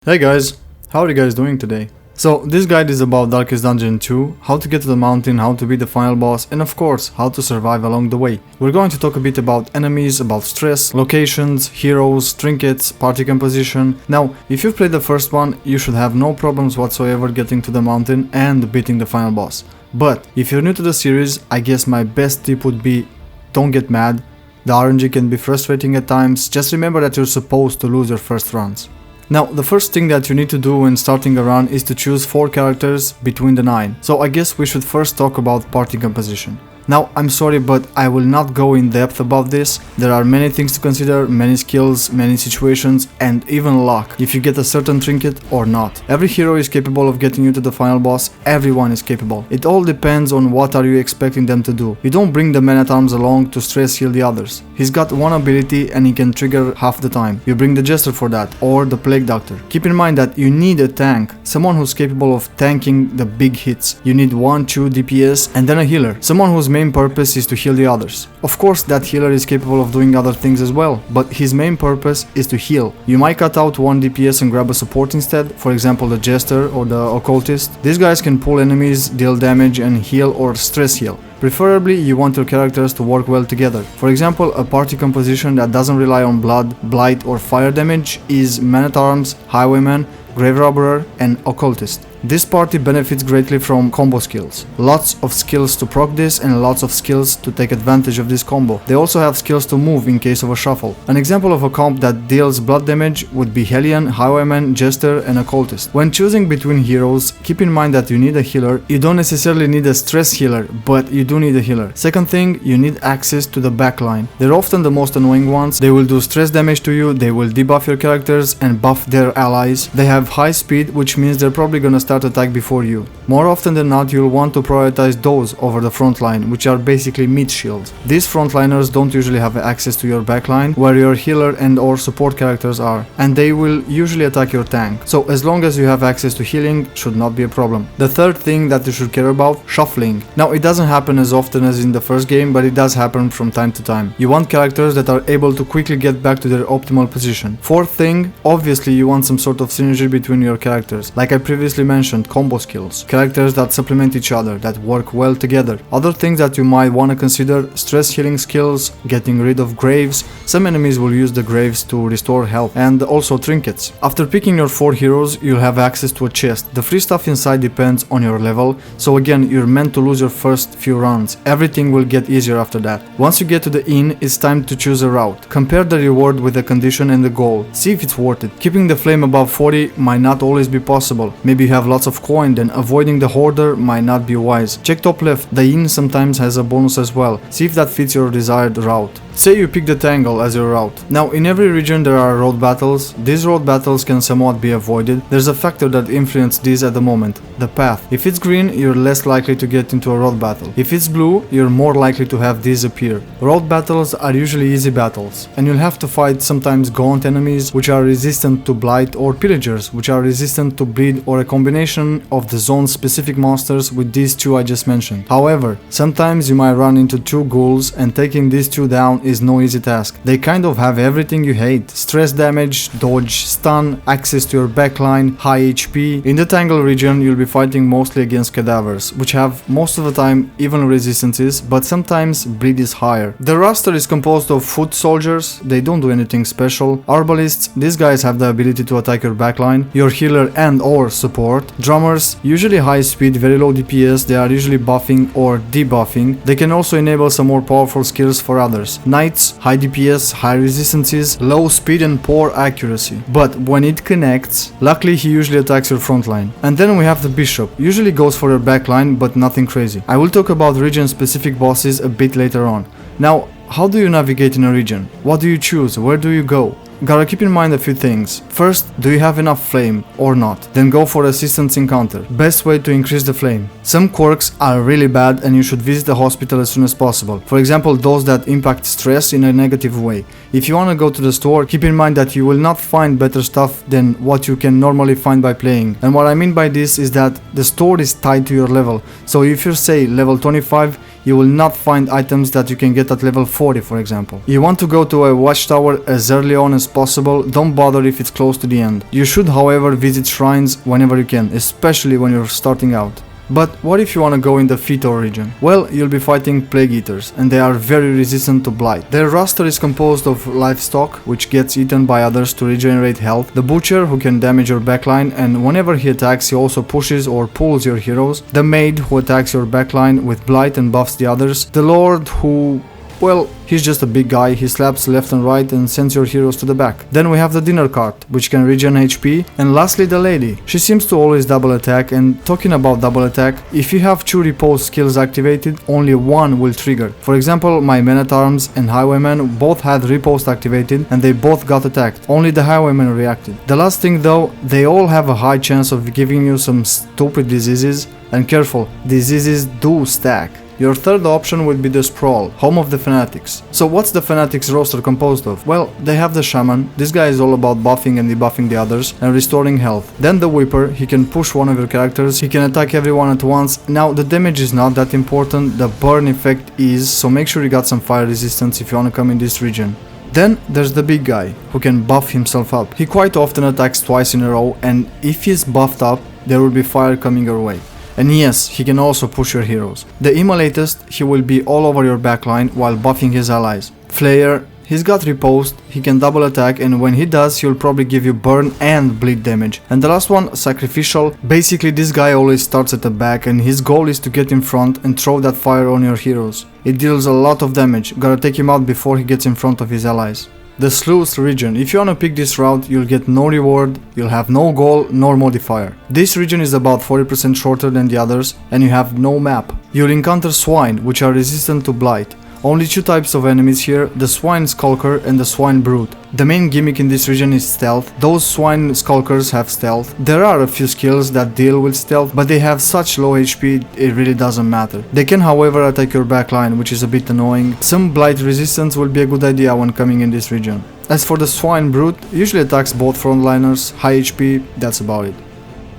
Hey guys, how are you guys doing today? So this guide is about Darkest Dungeon 2, how to get to the mountain, how to beat the final boss, and of course, how to survive along the way. We're going to talk a bit about enemies, about stress, locations, heroes, trinkets, party composition. Now, if you've played the first one, you should have no problems whatsoever getting to the mountain and beating the final boss. But if you're new to the series, I guess my best tip would be don't get mad. The RNG can be frustrating at times, just remember that you're supposed to lose your first runs. Now, the first thing that you need to do when starting a run is to choose 4 characters between the 9. So I guess we should first talk about party composition. Now, I'm sorry, but I will not go in depth about this. There are many things to consider, many skills, many situations, and even luck, if you get a certain trinket or not. Every hero is capable of getting you to the final boss, everyone is capable. It all depends on what are you expecting them to do. You don't bring the man-at-arms along to stress heal the others. He's got one ability and he can trigger half the time. You bring the Jester for that, or the Plague Doctor. Keep in mind that you need a tank, someone who's capable of tanking the big hits. You need 1-2 DPS and then a healer, someone whose main purpose is to heal the others. Of course, that healer is capable of doing other things as well, but his main purpose is to heal. You might cut out 1 DPS and grab a support instead, for example the Jester or the Occultist. These guys can pull enemies, deal damage and heal or stress heal. Preferably, you want your characters to work well together. For example, a party composition that doesn't rely on blood, blight or fire damage is Man-at-Arms, Highwayman, Grave Robber and Occultist. This party benefits greatly from combo skills. Lots of skills to proc this and lots of skills to take advantage of this combo. They also have skills to move in case of a shuffle. An example of a comp that deals blood damage would be Hellion, Highwayman, Jester and Occultist. When choosing between heroes, keep in mind that you need a healer. You don't necessarily need a stress healer, but you do need a healer. Second thing, you need access to the backline. They're often the most annoying ones. They will do stress damage to you, they will debuff your characters and buff their allies. They have high speed, which means they're probably gonna start attack before you. More often than not, you'll want to prioritize those over the front line, which are basically meat shields. These frontliners don't usually have access to your backline, where your healer and or support characters are, and they will usually attack your tank. So as long as you have access to healing, should not be a problem. The third thing that you should care about, shuffling. Now, it doesn't happen as often as in the first game, but it does happen from time to time. You want characters that are able to quickly get back to their optimal position. Fourth thing, obviously you want some sort of synergy between your characters. Like I previously mentioned, combo skills, characters that supplement each other, that work well together. Other things that you might want to consider, stress healing skills, getting rid of graves. Some enemies will use the graves to restore health, and also trinkets. After picking your 4 heroes, you'll have access to a chest. The free stuff inside depends on your level, so again, you're meant to lose your first few runs. Everything will get easier after that. Once you get to the inn, it's time to choose a route. Compare the reward with the condition and the goal. See if it's worth it. Keeping the flame above 40 might not always be possible. Maybe you have lots of coin, then avoiding the hoarder might not be wise. Check top left, the inn sometimes has a bonus as well. See if that fits your desired route. Say you pick the Tangle as your route. Now, in every region there are road battles. These road battles can somewhat be avoided. There's a factor that influences these at the moment, the path. If it's green, you're less likely to get into a road battle. If it's blue, you're more likely to have these appear. Road battles are usually easy battles, and you'll have to fight sometimes gaunt enemies which are resistant to blight, or pillagers which are resistant to bleed, or a combination of the zone's specific monsters with these 2 I just mentioned. However, sometimes you might run into 2 ghouls, and taking these 2 down is no easy task. They kind of have everything you hate: stress damage, dodge, stun, access to your backline, high HP. In the Tangle region, you'll be fighting mostly against cadavers, which have most of the time even resistances, but sometimes bleed is higher. The roster is composed of foot soldiers. They don't do anything special. Arbalists, these guys have the ability to attack your backline, your healer and or support. Drummers, usually high speed, very low DPS. They are usually buffing or debuffing. They can also enable some more powerful skills for others. Knights, high DPS, high resistances, low speed and poor accuracy. But when it connects, luckily he usually attacks your frontline. And then we have the Bishop, usually goes for your backline, but nothing crazy. I will talk about region specific bosses a bit later on. Now, how do you navigate in a region? What do you choose? Where do you go? Gotta keep in mind a few things. First, do you have enough flame or not? Then go for assistance encounter. Best way to increase the flame. Some quirks are really bad and you should visit the hospital as soon as possible. For example, those that impact stress in a negative way. If you wanna go to the store, keep in mind that you will not find better stuff than what you can normally find by playing. And what I mean by this is that the store is tied to your level. So if you're say level 25, you will not find items that you can get at level 40, for example. You want to go to a watchtower as early on as possible, don't bother if it's close to the end. You should, however, visit shrines whenever you can, especially when you're starting out. But what if you want to go in the Foetor region? Well, you'll be fighting Plague Eaters, and they are very resistant to blight. Their roster is composed of livestock, which gets eaten by others to regenerate health, the Butcher, who can damage your backline, and whenever he attacks he also pushes or pulls your heroes, the Maid, who attacks your backline with blight and buffs the others, the Lord, who... well, he's just a big guy, he slaps left and right and sends your heroes to the back. Then we have the Dinner Cart, which can regen HP, and lastly the Lady. She seems to always double attack, and talking about double attack, if you have 2 riposte skills activated, only one will trigger. For example, my Men-at-Arms and Highwayman both had riposte activated and they both got attacked, only the Highwayman reacted. The last thing though, they all have a high chance of giving you some stupid diseases, and careful, diseases do stack. Your third option would be the Sprawl, home of the Fanatics. So what's the Fanatics roster composed of? Well, they have the Shaman, this guy is all about buffing and debuffing the others and restoring health. Then the Whipper, he can push one of your characters, he can attack everyone at once. Now the damage is not that important, the burn effect is, so make sure you got some fire resistance if you wanna come in this region. Then there's the big guy, who can buff himself up. He quite often attacks twice in a row, and if he's buffed up, there will be fire coming your way. And yes, he can also push your heroes. The Immolatist, he will be all over your backline while buffing his allies. Flayer, he's got riposte, he can double attack, and when he does, he'll probably give you burn and bleed damage. And the last one, Sacrificial, basically this guy always starts at the back and his goal is to get in front and throw that fire on your heroes. It deals a lot of damage, gotta take him out before he gets in front of his allies. The Sluice region, if you wanna pick this route, you'll get no reward, you'll have no goal nor modifier. This region is about 40% shorter than the others, and you have no map. You'll encounter swine, which are resistant to blight. Only 2 types of enemies here, the Swine Skulker and the Swine Brute. The main gimmick in this region is stealth. Those Swine Skulkers have stealth. There are a few skills that deal with stealth, but they have such low HP it really doesn't matter. They can however attack your backline, which is a bit annoying. Some blight resistance will be a good idea when coming in this region. As for the Swine Brute, usually attacks both frontliners, high HP, that's about it.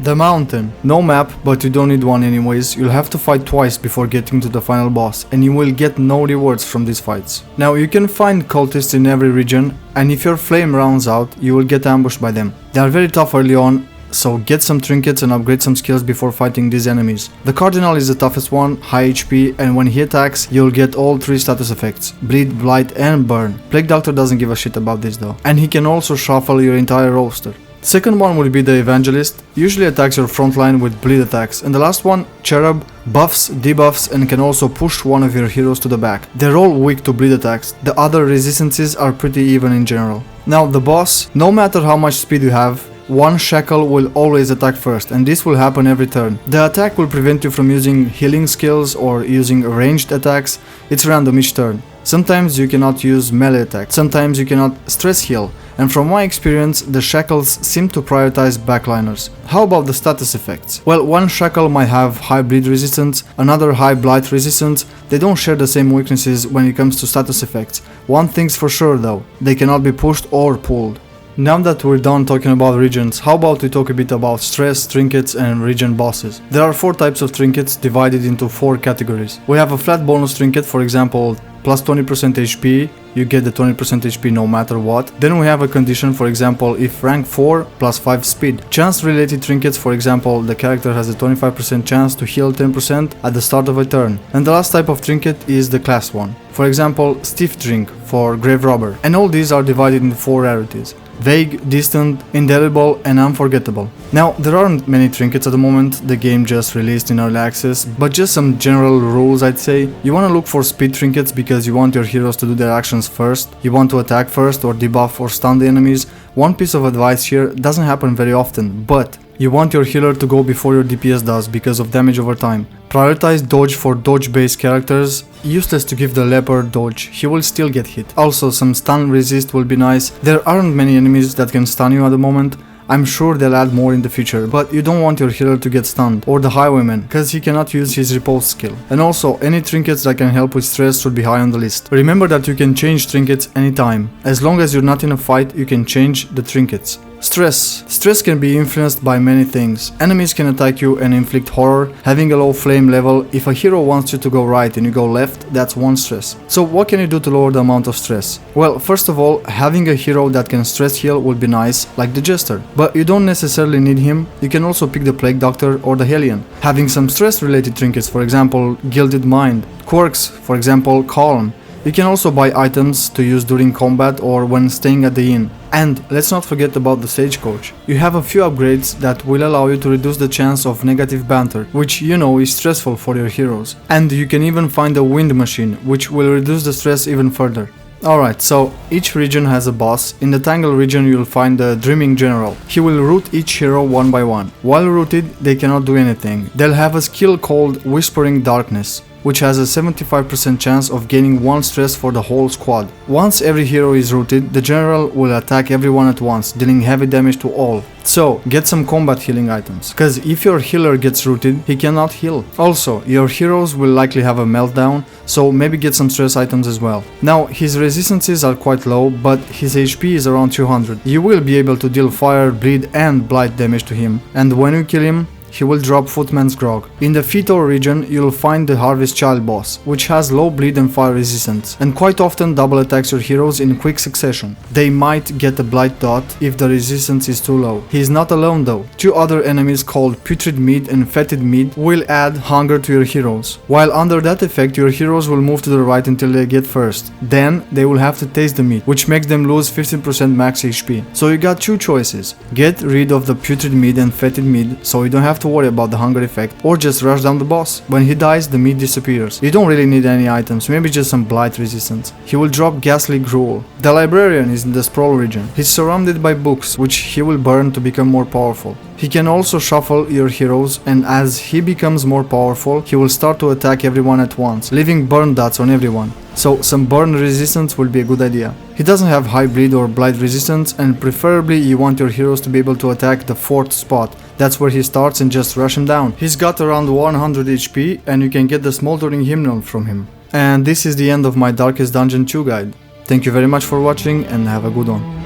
The Mountain. No map, but you don't need one anyways. You'll have to fight twice before getting to the final boss, and you will get no rewards from these fights. Now, you can find cultists in every region, and if your flame rounds out, you will get ambushed by them. They are very tough early on, so get some trinkets and upgrade some skills before fighting these enemies. The Cardinal is the toughest one, high HP, and when he attacks, you'll get all 3 status effects, bleed, blight and burn. Plague Doctor doesn't give a shit about this though. And he can also shuffle your entire roster. Second one will be the Evangelist, usually attacks your frontline with bleed attacks, and the last one, Cherub, buffs, debuffs and can also push one of your heroes to the back. They're all weak to bleed attacks, the other resistances are pretty even in general. Now the boss, no matter how much speed you have, one shackle will always attack first, and this will happen every turn. The attack will prevent you from using healing skills or using ranged attacks, it's random each turn. Sometimes you cannot use melee attacks, sometimes you cannot stress heal, and from my experience, the shackles seem to prioritize backliners. How about the status effects? Well, one shackle might have high bleed resistance, another high blight resistance. They don't share the same weaknesses when it comes to status effects. One thing's for sure though, they cannot be pushed or pulled. Now that we're done talking about regions, how about we talk a bit about stress, trinkets and region bosses. There are 4 types of trinkets divided into 4 categories. We have a flat bonus trinket, for example, plus 20% HP, you get the 20% HP no matter what. Then we have a condition, for example, if rank 4 plus 5 speed. Chance related trinkets, for example, the character has a 25% chance to heal 10% at the start of a turn. And the last type of trinket is the class one. For example, Stiff Drink for Grave Robber. And all these are divided into 4 rarities: vague, distant, indelible and unforgettable. Now, there aren't many trinkets at the moment, the game just released in early access, but just some general rules I'd say. You want to look for speed trinkets because you want your heroes to do their actions first, you want to attack first or debuff or stun the enemies. One piece of advice here, doesn't happen very often, but you want your healer to go before your DPS does because of damage over time. Prioritize dodge for dodge based characters. Useless to give the leopard dodge, he will still get hit. Also, some stun resist will be nice. There aren't many enemies that can stun you at the moment. I'm sure they'll add more in the future, but you don't want your healer to get stunned, or the Highwayman, cause he cannot use his riposte skill. And also, any trinkets that can help with stress should be high on the list. Remember that you can change trinkets anytime. As long as you're not in a fight, you can change the trinkets. Stress. Stress can be influenced by many things. Enemies can attack you and inflict horror. Having a low flame level, if a hero wants you to go right and you go left, that's one stress. So what can you do to lower the amount of stress? Well, first of all, having a hero that can stress heal would be nice, like the Jester. But you don't necessarily need him. You can also pick the Plague Doctor or the Hellion. Having some stress related trinkets, for example, Gilded Mind. Quirks, for example, Calm. You can also buy items to use during combat or when staying at the inn. And let's not forget about the Stagecoach. You have a few upgrades that will allow you to reduce the chance of negative banter, which you know is stressful for your heroes. And you can even find a wind machine, which will reduce the stress even further. Alright, so each region has a boss. In the Tangle region you'll find the Dreaming General. He will root each hero one by one. While rooted, they cannot do anything. They'll have a skill called Whispering Darkness, which has a 75% chance of gaining 1 stress for the whole squad. Once every hero is rooted, the general will attack everyone at once, dealing heavy damage to all. So, get some combat healing items, cause if your healer gets rooted, he cannot heal. Also, your heroes will likely have a meltdown, so maybe get some stress items as well. Now, his resistances are quite low, but his HP is around 200. You will be able to deal fire, bleed and blight damage to him, and when you kill him, he will drop Footman's Grog. In the Foetor region, you'll find the Harvest Child boss, which has low bleed and fire resistance, and quite often double attacks your heroes in quick succession. They might get a Blight dot if the resistance is too low. He is not alone though. 2 other enemies called Putrid Meat and Fetid Meat will add hunger to your heroes. While under that effect, your heroes will move to the right until they get first. Then, they will have to taste the meat, which makes them lose 15% max HP. So you got 2 choices. Get rid of the Putrid Meat and Fetid Meat so you don't have to worry about the hunger effect, or just rush down the boss. When he dies, the meat disappears. You don't really need any items, maybe just some blight resistance. He will drop Ghastly Gruel. The Librarian is in the Sprawl region. He's surrounded by books, which he will burn to become more powerful. He can also shuffle your heroes, and as he becomes more powerful, he will start to attack everyone at once, leaving burn dots on everyone. So some burn resistance will be a good idea. He doesn't have high bleed or blight resistance, and preferably you want your heroes to be able to attack the 4th spot. That's where he starts and just rush him down. He's got around 100 HP and you can get the Smoldering Hymnal from him. And this is the end of my Darkest Dungeon 2 guide. Thank you very much for watching and have a good one.